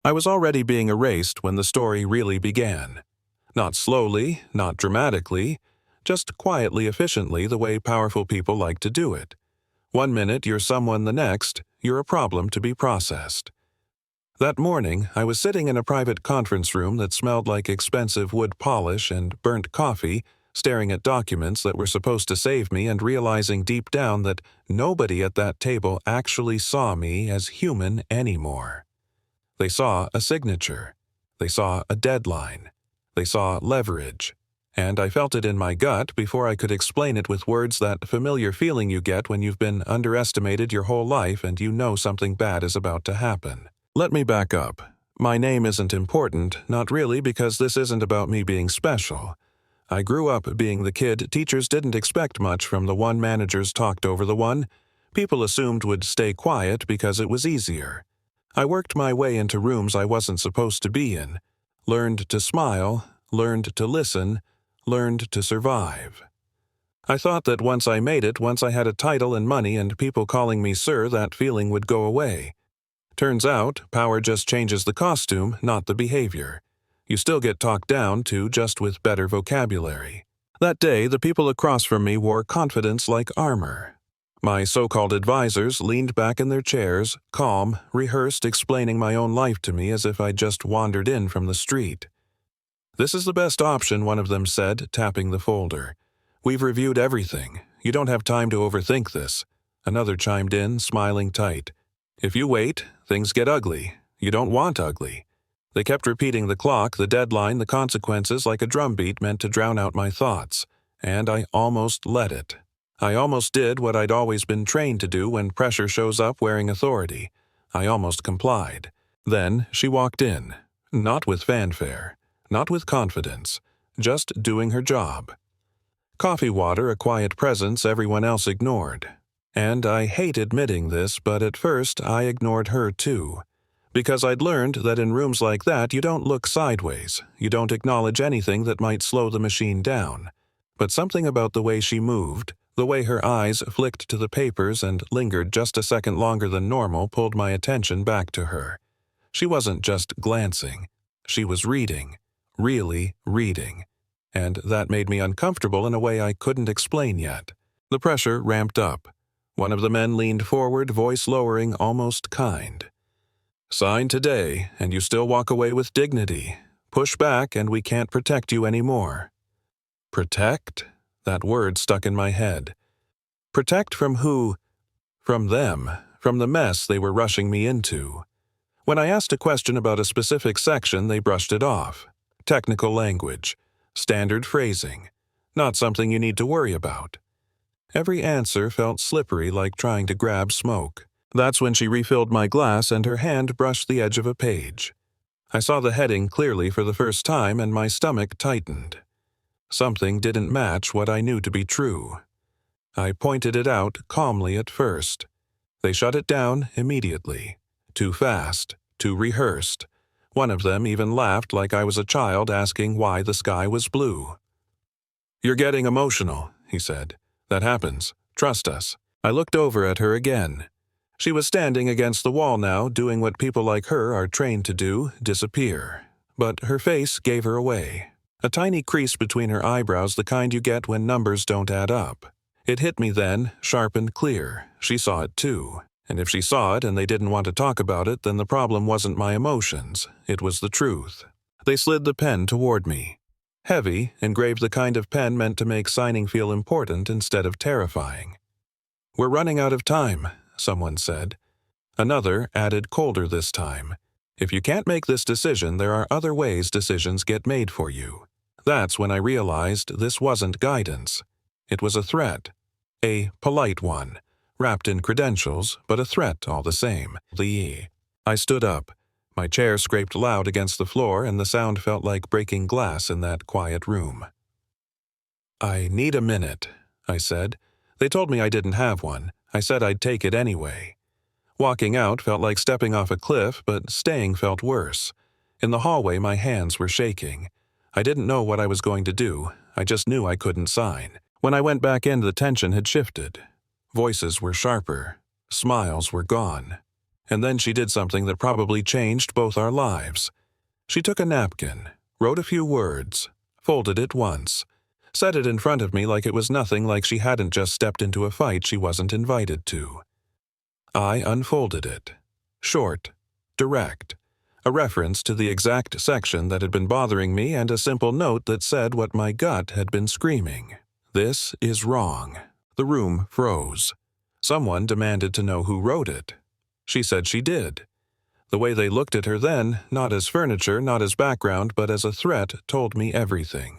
I was already being erased when the story really began. Not slowly, not dramatically, just quietly, efficiently, the way powerful people like to do it. One minute you're someone, the next, you're a problem to be processed. That morning, I was sitting in a private conference room that smelled like expensive wood polish and burnt coffee, staring at documents that were supposed to save me and realizing deep down that nobody at that table actually saw me as human anymore. They saw a signature. They saw a deadline. They saw leverage. And I felt it in my gut before I could explain it with words, that familiar feeling you get when you've been underestimated your whole life and you know something bad is about to happen. Let me back up. My name isn't important, not really, because this isn't about me being special. I grew up being the kid teachers didn't expect much from, the one managers talked over, the one people assumed would stay quiet because it was easier. I worked my way into rooms I wasn't supposed to be in, learned to smile, learned to listen, learned to survive. I thought that once I made it, once I had a title and money and people calling me sir, that feeling would go away. Turns out, power just changes the costume, not the behavior. You still get talked down to, just with better vocabulary. That day, the people across from me wore confidence like armor. My so-called advisors leaned back in their chairs, calm, rehearsed, explaining my own life to me as if I'd just wandered in from the street. "This is the best option," one of them said, tapping the folder. "We've reviewed everything. You don't have time to overthink this." Another chimed in, smiling tight. "If you wait, things get ugly. You don't want ugly." They kept repeating the clock, the deadline, the consequences like a drumbeat meant to drown out my thoughts, and I almost let it. I almost did what I'd always been trained to do when pressure shows up wearing authority. I almost complied. Then she walked in, not with fanfare, not with confidence, just doing her job. Coffee water, a quiet presence everyone else ignored. And I hate admitting this, but at first I ignored her too. Because I'd learned that in rooms like that you don't look sideways, you don't acknowledge anything that might slow the machine down. But something about the way she moved, the way her eyes flicked to the papers and lingered just a second longer than normal, pulled my attention back to her. She wasn't just glancing. She was reading. Really reading. And that made me uncomfortable in a way I couldn't explain yet. The pressure ramped up. One of the men leaned forward, voice lowering, almost kind. "Sign today, and you still walk away with dignity. Push back, and we can't protect you anymore." Protect? That word stuck in my head. Protect from who? From them, from the mess they were rushing me into. When I asked a question about a specific section, they brushed it off. Technical language. Standard phrasing. Not something you need to worry about. Every answer felt slippery, like trying to grab smoke. That's when she refilled my glass and her hand brushed the edge of a page. I saw the heading clearly for the first time and my stomach tightened. Something didn't match what I knew to be true. I pointed it out calmly at first. They shut it down immediately. Too fast, too rehearsed. One of them even laughed like I was a child asking why the sky was blue. "You're getting emotional," he said. "That happens. Trust us." I looked over at her again. She was standing against the wall now, doing what people like her are trained to do, disappear. But her face gave her away. A tiny crease between her eyebrows, the kind you get when numbers don't add up. It hit me then, sharp and clear. She saw it too. And if she saw it and they didn't want to talk about it, then the problem wasn't my emotions. It was the truth. They slid the pen toward me. Heavy, engraved, the kind of pen meant to make signing feel important instead of terrifying. "We're running out of time," someone said. Another added, colder this time. "If you can't make this decision, there are other ways decisions get made for you." That's when I realized this wasn't guidance. It was a threat. A polite one, wrapped in credentials, but a threat all the same. I stood up. My chair scraped loud against the floor, and the sound felt like breaking glass in that quiet room. "I need a minute," I said. They told me I didn't have one. I said I'd take it anyway. Walking out felt like stepping off a cliff, but staying felt worse. In the hallway, my hands were shaking. I didn't know what I was going to do. I just knew I couldn't sign. When I went back in, the tension had shifted. Voices were sharper. Smiles were gone. And then she did something that probably changed both our lives. She took a napkin, wrote a few words, folded it once, set it in front of me like it was nothing, like she hadn't just stepped into a fight she wasn't invited to. I unfolded it. Short, direct, a reference to the exact section that had been bothering me and a simple note that said what my gut had been screaming. This is wrong. The room froze. Someone demanded to know who wrote it. She said she did. The way they looked at her then, not as furniture, not as background, but as a threat, told me everything.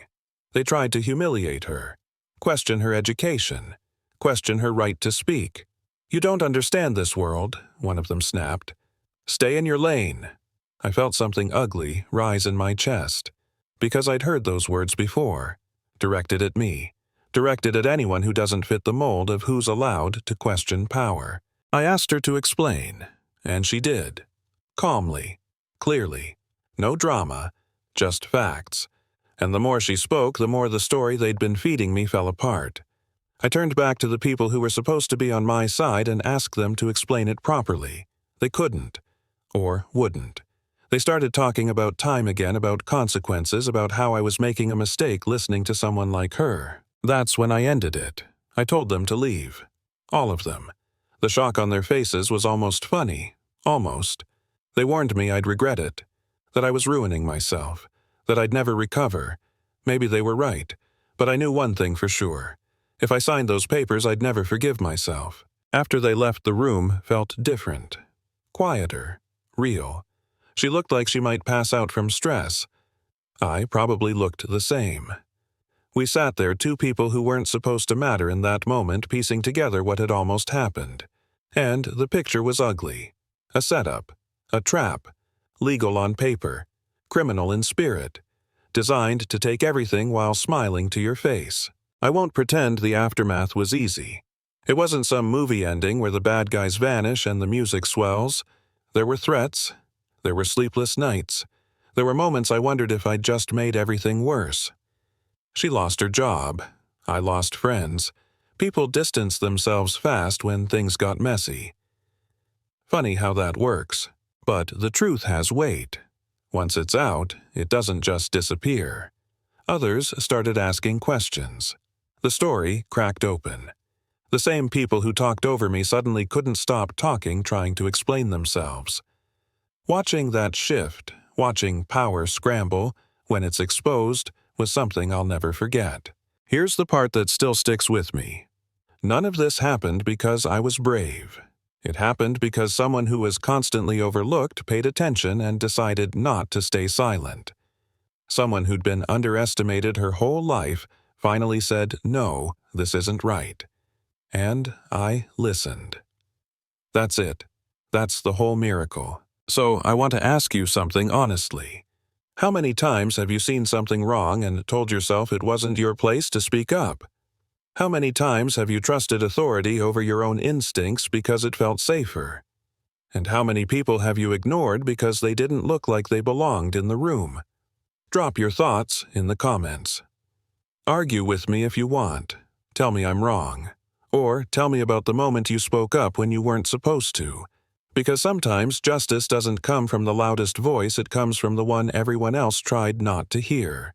They tried to humiliate her, question her education, question her right to speak. "You don't understand this world," one of them snapped. "Stay in your lane." I felt something ugly rise in my chest, because I'd heard those words before, directed at me, directed at anyone who doesn't fit the mold of who's allowed to question power. I asked her to explain, and she did. Calmly, clearly, no drama, just facts. And the more she spoke, the more the story they'd been feeding me fell apart. I turned back to the people who were supposed to be on my side and asked them to explain it properly. They couldn't, or wouldn't. They started talking about time again, about consequences, about how I was making a mistake listening to someone like her. That's when I ended it. I told them to leave. All of them. The shock on their faces was almost funny. Almost. They warned me I'd regret it, that I was ruining myself, that I'd never recover. Maybe they were right, but I knew one thing for sure. If I signed those papers, I'd never forgive myself. After they left, the room felt different. Quieter. Real. She looked like she might pass out from stress. I probably looked the same. We sat there, two people who weren't supposed to matter in that moment, piecing together what had almost happened. And the picture was ugly. A setup. A trap. Legal on paper. Criminal in spirit. Designed to take everything while smiling to your face. I won't pretend the aftermath was easy. It wasn't some movie ending where the bad guys vanish and the music swells. There were threats. There were sleepless nights. There were moments I wondered if I'd just made everything worse. She lost her job. I lost friends. People distanced themselves fast when things got messy. Funny how that works. But the truth has weight. Once it's out, it doesn't just disappear. Others started asking questions. The story cracked open. The same people who talked over me suddenly couldn't stop talking, trying to explain themselves. Watching that shift, watching power scramble when it's exposed, was something I'll never forget. Here's the part that still sticks with me. None of this happened because I was brave. It happened because someone who was constantly overlooked paid attention and decided not to stay silent. Someone who'd been underestimated her whole life finally said, "No, this isn't right." And I listened. That's it. That's the whole miracle. So I want to ask you something honestly. How many times have you seen something wrong and told yourself it wasn't your place to speak up? How many times have you trusted authority over your own instincts because it felt safer? And how many people have you ignored because they didn't look like they belonged in the room? Drop your thoughts in the comments. Argue with me if you want. Tell me I'm wrong. Or tell me about the moment you spoke up when you weren't supposed to. Because sometimes justice doesn't come from the loudest voice, it comes from the one everyone else tried not to hear.